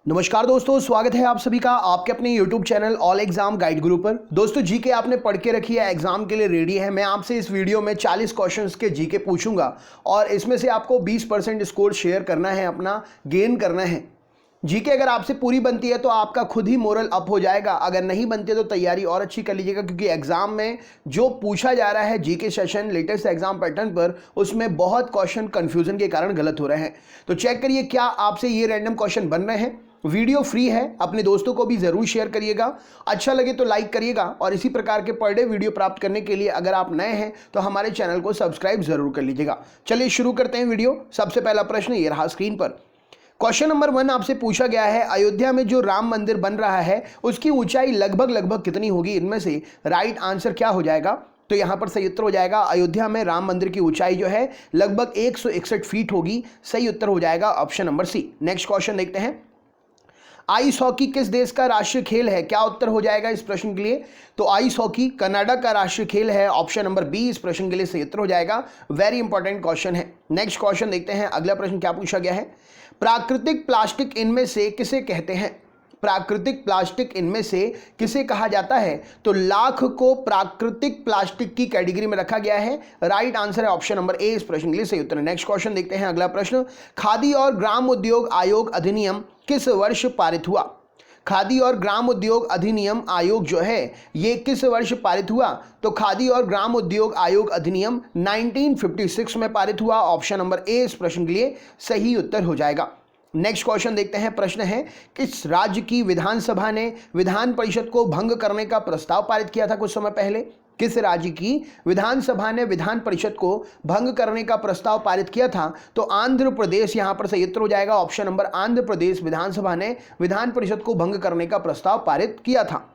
नमस्कार दोस्तों, स्वागत है आप सभी का आपके अपने YouTube channel all exam guide गुरु पर। दोस्तों जीके आपने पढ़ के रखी है, एग्जाम के लिए रेडी है। मैं आपसे इस वीडियो में 40 क्वेश्चंस के जीके पूछूंगा और इसमें से आपको 20% स्कोर शेयर करना है, अपना गेन करना है। जीके अगर आपसे पूरी बनती है तो आपका खुद ही मोरल अप हो जाएगा, अगर नहीं बनती है तो तैयारी और अच्छी कर लीजिएगा, क्योंकि एग्जाम में जो पूछा जा रहा है GK session latest exam pattern पर, उसमें बहुत क्वेश्चन कंफ्यूजन के कारण गलत हो रहे हैं। तो चेक करिए क्या आपसे ये रैंडम क्वेश्चन बन रहे हैं। वीडियो फ्री है, अपने दोस्तों को भी जरूर शेयर करिएगा, अच्छा लगे तो लाइक करिएगा। और इसी प्रकार के पर डे वीडियो प्राप्त करने के लिए अगर आप नए हैं तो हमारे चैनल को सब्सक्राइब जरूर कर लीजिएगा। चलिए शुरू करते हैं वीडियो। सबसे पहला प्रश्न ये रहा स्क्रीन पर। क्वेश्चन नंबर 1 आपसे पूछा गया है, अयोध्या में जो राम मंदिर बन रहा है उसकी ऊंचाई लगभग कितनी होगी? इनमें से राइट आंसर क्या हो जाएगा? तो यहां पर सही उत्तर हो जाएगा अयोध्या में राम मंदिर की ऊंचाई जो है लगभग 161 फीट होगी। सही उत्तर हो जाएगा option number C. Next question देखते हैं, आइस हॉकी किस देश का राष्ट्रीय खेल है? क्या उत्तर हो जाएगा इस प्रश्न के लिए? तो आइस हॉकी कनाडा का राष्ट्रीय खेल है। ऑप्शन नंबर बी इस प्रश्न के लिए सही उत्तर हो जाएगा। वेरी इंपॉर्टेंट क्वेश्चन है। नेक्स्ट क्वेश्चन देखते हैं, अगला प्रश्न क्या पूछा गया है, प्राकृतिक प्लास्टिक इनमें से किसे कहते हैं? प्राकृतिक प्लास्टिक इनमें से किसे कहा जाता है? तो लाख को प्राकृतिक प्लास्टिक की कैटेगरी में रखा गया है। राइट आंसर है ऑप्शन नंबर ए इस प्रश्न के लिए सही उत्तर है। नेक्स्ट क्वेश्चन देखते हैं, अगला प्रश्न, खादी और ग्राम उद्योग आयोग अधिनियम किस वर्ष पारित हुआ? खादी और ग्राम उद्योग अधिनियम आयोग जो है ये किस वर्ष पारित हुआ? तो खादी और ग्राम उद्योग आयोग अधिनियम 1956 में पारित हुआ। ऑप्शन नंबर ए इस प्रश्न के लिए सही उत्तर हो जाएगा। नेक्स्ट क्वेश्चन देखते हैं, प्रश्न है, किस राज्य की विधानसभा ने विधान परिषद को भंग करने का प्रस्ताव पारित किया था कुछ समय पहले? किस राज्य की विधानसभा ने विधान परिषद को भंग करने का प्रस्ताव पारित किया था? तो आंध्र प्रदेश यहां पर सही उत्तर हो जाएगा। ऑप्शन नंबर आंध्र प्रदेश विधानसभा ने विधान परिषद को भंग करने का प्रस्ताव पारित किया था।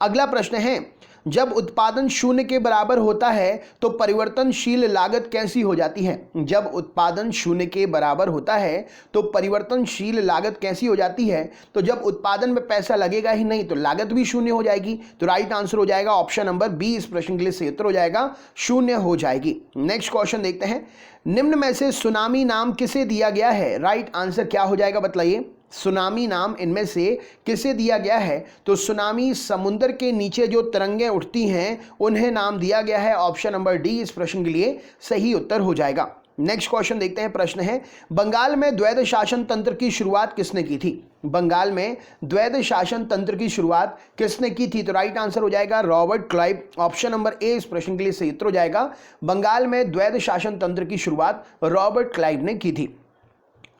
अगला प्रश्न है, जब उत्पादन शून्य के बराबर होता है तो परिवर्तनशील लागत कैसी हो जाती है? जब उत्पादन शून्य के बराबर होता है तो परिवर्तनशील लागत कैसी हो जाती है? तो जब उत्पादन में पैसा लगेगा ही नहीं तो लागत भी शून्य हो जाएगी। तो राइट आंसर हो जाएगा ऑप्शन नंबर बी इस प्रश्न के लिए सही उत्तर हो जाएगा, शून्य हो जाएगी। नेक्स्ट क्वेश्चन देखते हैं, निम्न में से सुनामी नाम किसे दिया गया है? राइट आंसर क्या हो जाएगा बताइए? सुनामी नाम इनमें से किसे दिया गया है? तो सुनामी समुद्र के नीचे जो तरंगें उठती हैं उन्हें नाम दिया गया है। ऑप्शन नंबर डी इस प्रश्न के लिए सही उत्तर हो जाएगा। नेक्स्ट क्वेश्चन देखते हैं, प्रश्न है, बंगाल में द्वैध शासन तंत्र की शुरुआत किसने की थी? बंगाल में द्वैध शासन तंत्र की शुरुआत किसने की थी? तो राइट आंसर हो जाएगा Robert Clive. Option number A इस प्रश्न के लिए सही उत्तर हो जाएगा। बंगाल में द्वैध शासन तंत्र की शुरुआत रॉबर्ट क्लाइव ने की थी।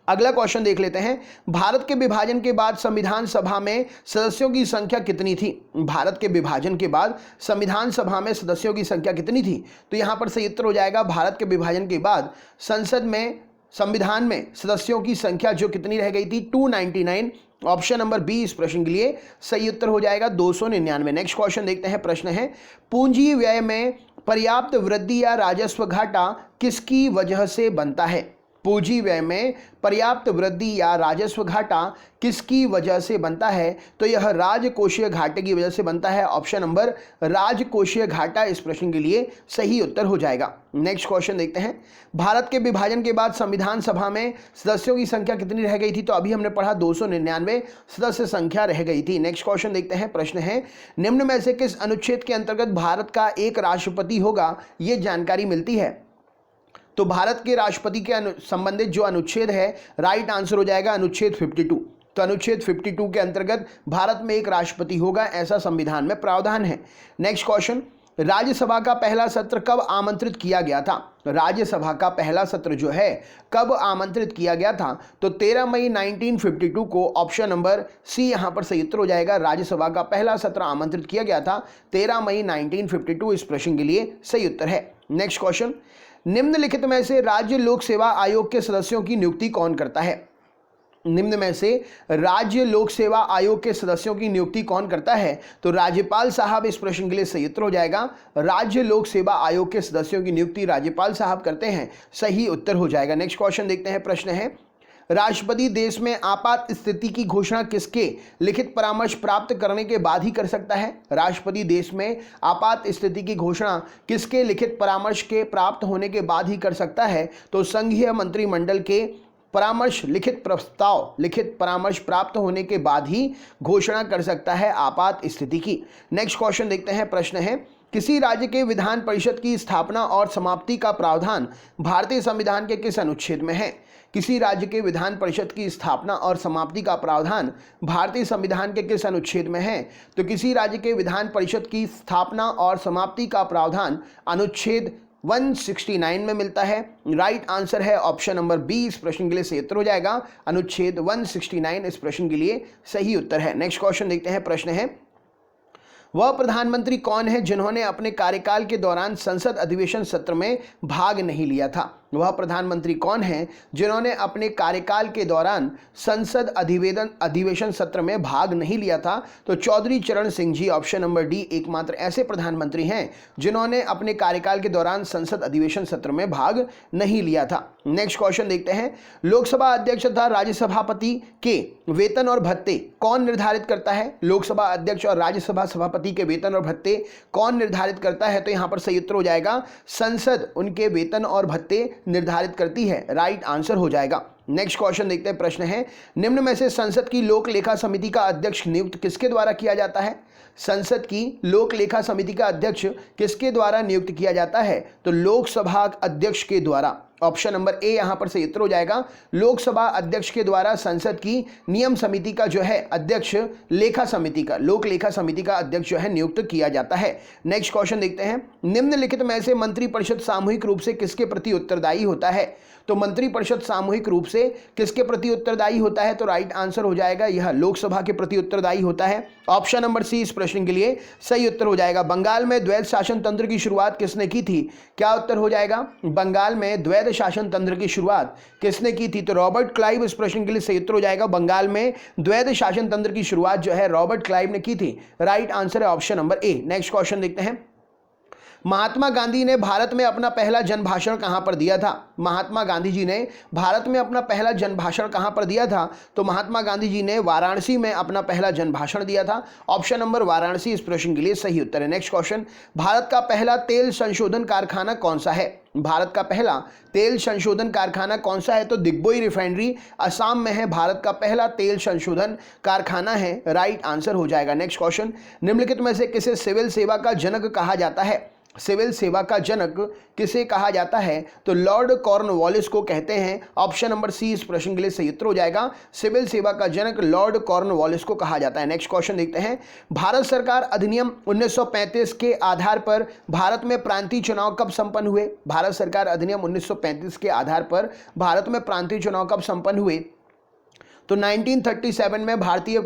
अगला क्वेश्चन देख लेते हैं, भारत के विभाजन के बाद संविधान सभा में सदस्यों की संख्या कितनी थी? भारत के विभाजन के बाद संविधान सभा में सदस्यों की संख्या कितनी थी? तो यहां पर सही उत्तर हो जाएगा, भारत के विभाजन के बाद संसद में संविधान में सदस्यों की संख्या जो कितनी रह गई थी? 299। ऑप्शन नंबर बी इस प्रश्न के लिए सही उत्तर हो जाएगा 299। नेक्स्ट क्वेश्चन देखते हैं, प्रश्न है, पूंजी व्यय में पर्याप्त वृद्धि या राजस्व घाटा किसकी वजह से बनता है? पूंजी व्यय में पर्याप्त वृद्धि या राजस्व घाटा किसकी वजह से बनता है? तो यह राजकोषीय घाटे की वजह से बनता है। ऑप्शन नंबर राजकोषीय घाटा इस प्रश्न के लिए सही उत्तर हो जाएगा। नेक्स्ट क्वेश्चन देखते हैं, भारत के विभाजन के बाद संविधान सभा में सदस्यों की संख्या कितनी रह गई थी? तो अभी हमने पढ़ा 299 सदस्य संख्या रह गई थी। नेक्स्ट क्वेश्चन देखते हैं, प्रश्न है, निम्न में से किस अनुच्छेद के अंतर्गत भारत का एक राष्ट्रपति होगा? ये जानकारी मिलती है। तो भारत के राष्ट्रपति के संबंधित जो अनुच्छेद है, राइट आंसर हो जाएगा अनुच्छेद 52। तो अनुच्छेद 52 के अंतर्गत भारत में एक राष्ट्रपति होगा, ऐसा संविधान में प्रावधान है। नेक्स्ट क्वेश्चन, राज्यसभा का पहला सत्र कब आमंत्रित किया गया था? राज्यसभा का पहला सत्र जो है कब आमंत्रित किया गया था? तो 13 मई 1952 को। ऑप्शन नंबर सी यहां पर सही उत्तर हो जाएगा, राज्यसभा का पहला सत्र आमंत्रित किया गया था 13 मई 1952 इस प्रश्न के लिए सही उत्तर है। नेक्स्ट क्वेश्चन, निम्नलिखित में से राज्य लोक सेवा आयोग के सदस्यों की नियुक्ति कौन करता है? निम्न में से राज्य लोक सेवा आयोग के सदस्यों की नियुक्ति कौन करता है? तो राज्यपाल साहब इस प्रश्न के लिए सही उत्तर हो जाएगा। राज्य लोक सेवा आयोग के सदस्यों की नियुक्ति राज्यपाल साहब करते हैं, सही उत्तर हो जाएगा। नेक्स्ट क्वेश्चन देखते हैं, प्रश्न है, राष्ट्रपति देश में आपात स्थिति की घोषणा किसके लिखित परामर्श प्राप्त करने के बाद ही कर सकता है? राष्ट्रपति देश में आपात स्थिति की घोषणा किसके लिखित परामर्श के प्राप्त होने के बाद ही कर सकता है? तो संघीय मंत्रिमंडल के परामर्श लिखित परामर्श प्राप्त होने के बाद ही घोषणा कर सकता है आपात स्थिति की। नेक्स्ट क्वेश्चन देखते हैं। प्रश्न है, किसी राज्य के विधान परिषद की स्थापना और समाप्ति का प्रावधान भारतीय संविधान के किस अनुच्छेद में है? किसी राज्य के विधान परिषद की स्थापना और समाप्ति का प्रावधान भारतीय संविधान के किस अनुच्छेद में है? तो किसी राज्य के विधान परिषद की स्थापना और समाप्ति का प्रावधान अनुच्छेद 169 में मिलता है। राइट आंसर है ऑप्शन नंबर बी, इस प्रश्न के लिए सही उत्तर हो जाएगा अनुच्छेद 169 इस प्रश्न के लिए सही उत्तर है। नेक्स्ट क्वेश्चन देखते हैं। प्रश्न है, वह प्रधानमंत्री कौन है जिन्होंने अपने कार्यकाल के दौरान संसद अधिवेशन सत्र में भाग नहीं लिया था? वह प्रधानमंत्री कौन है जिन्होंने अपने कार्यकाल के दौरान संसद अधिवेशन सत्र में भाग नहीं लिया था? तो चौधरी चरण Singh ji, option number D, एकमात्र ऐसे प्रधानमंत्री हैं जिन्होंने अपने कार्यकाल के दौरान संसद अधिवेशन सत्र में भाग नहीं लिया था। नेक्स्ट क्वेश्चन देखते हैं। लोकसभा अध्यक्ष तथा राज्यसभापति के वेतन और भत्ते कौन निर्धारित करता है? लोकसभा अध्यक्ष और राज्यसभा सभापति के वेतन और भत्ते कौन निर्धारित करता है? तो यहां पर सही उत्तर हो जाएगा संसद उनके वेतन और भत्ते निर्धारित करती है। राइट आंसर हो जाएगा। नेक्स्ट क्वेश्चन देखते हैं। प्रश्न है, निम्न में से संसद की लोक लेखा समिति का अध्यक्ष नियुक्त किसके द्वारा किया जाता है? संसद की लोक लेखा समिति का अध्यक्ष किसके द्वारा नियुक्त किया जाता है? तो लोकसभा अध्यक्ष के द्वारा। ऑप्शन नंबर ए यहां पर सही उत्तर हो जाएगा। लोकसभा अध्यक्ष के द्वारा संसद की नियम समिति का जो है अध्यक्ष, लेखा समिति का, लोक लेखा समिति का अध्यक्ष जो है नियुक्त किया जाता है। नेक्स्ट क्वेश्चन देखते हैं। निम्नलिखित में से मंत्रिपरिषद सामूहिक रूप से किसके प्रति उत्तरदायी होता है? तो मंत्रिपरिषद सामूहिक रूप से किसके प्रति उत्तरदायी होता है? तो राइट आंसर हो जाएगा यह लोकसभा के प्रति उत्तरदायी होता है। ऑप्शन नंबर सी इस प्रश्न के लिए सही उत्तर हो जाएगा। बंगाल में द्वैध शासन तंत्र की शुरुआत किसने की थी? क्या उत्तर हो जाएगा? बंगाल में द्वैध शासन तंत्र की शुरुआत किसने की थी? तो रॉबर्ट क्लाइव इस प्रश्न के लिए सही उत्तर हो जाएगा। बंगाल में द्वैध शासन तंत्र की शुरुआत जो है रॉबर्ट क्लाइव ने की थी। राइट आंसर है option number A. Next question देखते हैं। महात्मा गांधी ने भारत में अपना पहला जनभाषण कहां पर दिया था? महात्मा गांधी जी ने भारत में अपना पहला जनभाषण कहां पर दिया था? तो महात्मा गांधी जी ने वाराणसी में अपना पहला जनभाषण दिया था। ऑप्शन नंबर वाराणसी इस प्रश्न के लिए सही उत्तर है। नेक्स्ट क्वेश्चन, भारत का पहला तेल संशोधन कारखाना कौन सा है? भारत का पहला तेल संशोधन कारखाना कौन सा है? तो दिग्बोई रिफाइनरी असम में है। भारत का पहला तेल संशोधन कारखाना है। राइट आंसर हो जाएगा। नेक्स्ट क्वेश्चन, निम्नलिखित में से किसे सिविल सेवा का जनक कहा जाता है? सिविल सेवा का जनक किसे कहा जाता है? तो लॉर्ड कॉर्नवालिस को कहते हैं। ऑप्शन नंबर सी इस प्रश्न के लिए सही उत्तर हो जाएगा। सिविल सेवा का जनक लॉर्ड कॉर्नवालिस को कहा जाता है। नेक्स्ट क्वेश्चन देखते हैं। भारत सरकार अधिनियम 1935 के आधार पर भारत में प्रांतीय चुनाव कब संपन्न हुए? भारत सरकार अधिनियम 1935 के आधार पर भारत में प्रांतीय चुनाव कब संपन्न हुए? तो 1937 में भारतीय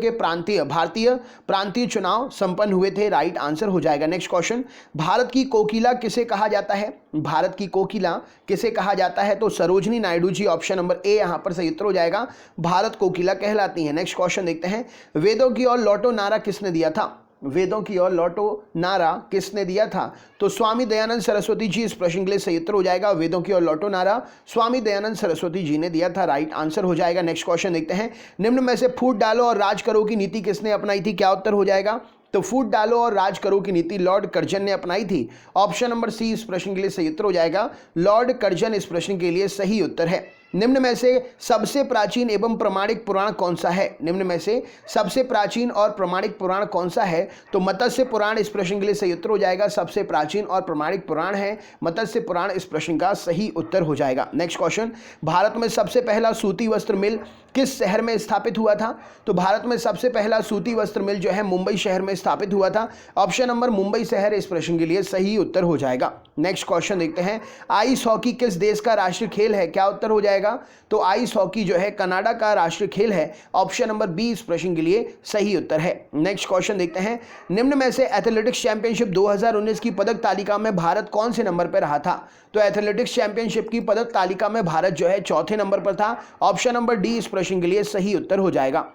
प्रांतीय चुनाव संपन्न हुए थे। राइट आंसर हो जाएगा। नेक्स्ट क्वेश्चन, भारत की कोकिला किसे कहा जाता है? भारत की कोकिला किसे कहा जाता है? तो Sarojini Naidu ji, option number A यहां पर सही उत्तर हो जाएगा। भारत कोकिला कहलाती है। नेक्स्ट क्वेश्चन देखते हैं। वेदों की ओर लौटो नारा किसने दिया था? वेदों की ओर लौटो नारा किसने दिया था? तो स्वामी दयानंद सरस्वती जी इस प्रश्न के लिए सही उत्तर हो जाएगा। वेदों की ओर लौटो नारा स्वामी दयानंद सरस्वती जी ने दिया था। राइट आंसर हो जाएगा। नेक्स्ट क्वेश्चन देखते हैं। निम्न में से फूट डालो और राज करो की नीति किसने अपनाई थी? क्या उत्तर हो जाएगा? तो फूट डालो और राज करो की नीति लॉर्ड कर्जन ने अपनाई थी। ऑप्शन नंबर सी इस प्रश्न के लिए सही उत्तर हो जाएगा। लॉर्ड कर्जन इस प्रश्न के लिए सही उत्तर है। निम्न में से सबसे प्राचीन एवं प्रमाणिक पुराण कौन सा है? निम्न में से सबसे प्राचीन और प्रमाणिक पुराण कौन सा है? तो मत्स्य पुराण इस प्रश्न के लिए सही उत्तर हो जाएगा। सबसे प्राचीन और प्रमाणिक पुराण है मत्स्य पुराण, इस प्रश्न का सही उत्तर हो जाएगा। नेक्स्ट क्वेश्चन, भारत में सबसे पहला सूती वस्त्र मिल किस शहर में स्थापित हुआ था? तो भारत में सबसे पहला सूती वस्त्र मिल जो है मुंबई शहर में स्थापित हुआ था। ऑप्शन नंबर मुंबई शहर इस प्रश्न के लिए सही उत्तर हो जाएगा। नेक्स्ट क्वेश्चन देखते हैं। आइस हॉकी किस देश का राष्ट्रीय खेल है? क्या उत्तर हो जाएगा? तो आइस हॉकी जो है कनाडा का राष्ट्रीय खेल है। ऑप्शन नंबर बी इस प्रश्न के लिए सही उत्तर है। नेक्स्ट क्वेश्चन देखते हैं। निम्न में से एथलेटिक्स चैंपियनशिप 2019 की पदक तालिका में भारत कौन से नंबर पर रहा था? तो एथलेटिक्स चैंपियनशिप की पदक तालिका में भारत जो है चौथे नंबर पर था। ऑप्शन नंबर डी इस प्रश्न के लिए सही उत्तर हो जाएगा।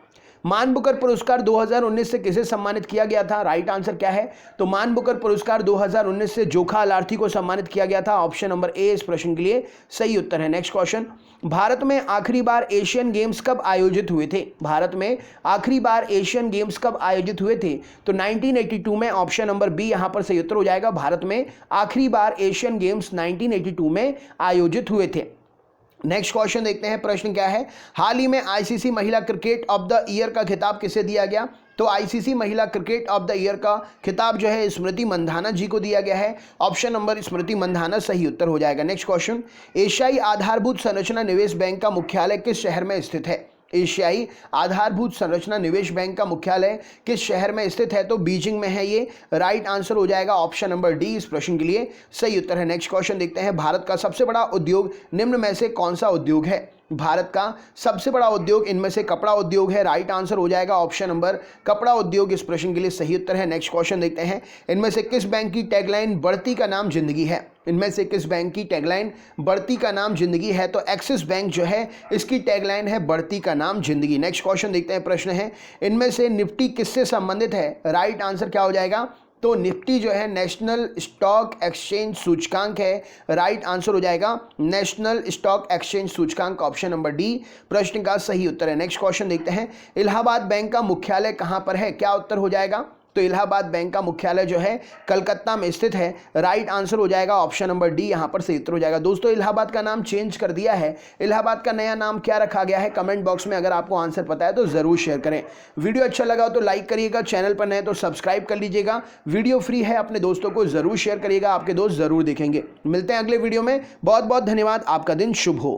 मान बुकर पुरस्कार 2019 से किसे सम्मानित किया गया था? राइट आंसर क्या है? तो मान बुकर पुरस्कार 2019 से जोखा अलार्थी को सम्मानित किया गया था। ऑप्शन नंबर ए इस प्रश्न के लिए सही उत्तर है। नेक्स्ट क्वेश्चन, भारत में आखिरी बार एशियन गेम्स कब आयोजित हुए थे? भारत में आखिरी बार एशियन गेम्स कब आयोजित हुए थे? तो 1982 में। ऑप्शन नंबर बी यहां पर सही उत्तर हो जाएगा। भारत में आखिरी बार एशियन गेम्स 1982 में आयोजित हुए थे। नेक्स्ट क्वेश्चन देखते हैं, प्रश्न क्या है। हाल ही में आईसीसी महिला क्रिकेट ऑफ द ईयर का खिताब किसे दिया गया? तो आईसीसी महिला क्रिकेट ऑफ द ईयर का खिताब जो है स्मृति मंधाना जी को दिया गया है। ऑप्शन नंबर स्मृति मंधाना सही उत्तर हो जाएगा। नेक्स्ट क्वेश्चन, एशियाई आधारभूत संरचना निवेश बैंक का मुख्यालय किस शहर में स्थित है? एशियाई आधारभूत संरचना निवेश बैंक का मुख्यालय किस शहर में स्थित है? तो बीजिंग में है ये। राइट आंसर हो जाएगा ऑप्शन नंबर डी इस प्रश्न के लिए सही उत्तर है। नेक्स्ट क्वेश्चन देखते हैं, भारत का सबसे बड़ा उद्योग निम्न में से कौन सा उद्योग है? भारत का सबसे बड़ा उद्योग इनमें से कपड़ा उद्योग है। राइट आंसर हो जाएगा ऑप्शन नंबर कपड़ा उद्योग इस प्रश्न के लिए सही उत्तर है। नेक्स्ट क्वेश्चन देखते हैं, इनमें से किस बैंक की टैगलाइन बढ़ती का नाम जिंदगी है? इनमें से किस बैंक की टैगलाइन बढ़ती का नाम जिंदगी है? तो एक्सिस बैंक जो है इसकी टैगलाइन है बढ़ती का नाम जिंदगी। नेक्स्ट क्वेश्चन देखते हैं, प्रश्न है, इनमें से निफ्टी किससे संबंधित है? राइट आंसर क्या हो जाएगा? तो निफ्टी जो है नेशनल स्टॉक एक्सचेंज सूचकांक है। राइट आंसर हो जाएगा नेशनल स्टॉक एक्सचेंज सूचकांक ऑप्शन नंबर डी प्रश्न का सही उत्तर है। नेक्स्ट क्वेश्चन देखते हैं, इलाहाबाद बैंक का मुख्यालय कहां पर है? क्या उत्तर हो जाएगा? तो इलाहाबाद बैंक का मुख्यालय जो है कलकत्ता में स्थित है। राइट आंसर हो जाएगा ऑप्शन नंबर डी यहां पर सही उत्तर हो जाएगा। दोस्तों इलाहाबाद का नाम चेंज कर दिया है, इलाहाबाद का नया नाम क्या रखा गया है? कमेंट बॉक्स में अगर आपको आंसर पता है तो जरूर शेयर करें। वीडियो अच्छा लगा तो लाइक करिएगा, चैनल पर नए तो सब्सक्राइब कर लीजिएगा। वीडियो फ्री है, अपने दोस्तों को जरूर शेयर करिएगा, आपके दोस्त जरूर देखेंगे। मिलते हैं अगले वीडियो में। बहुत बहुत धन्यवाद, आपका दिन शुभ हो।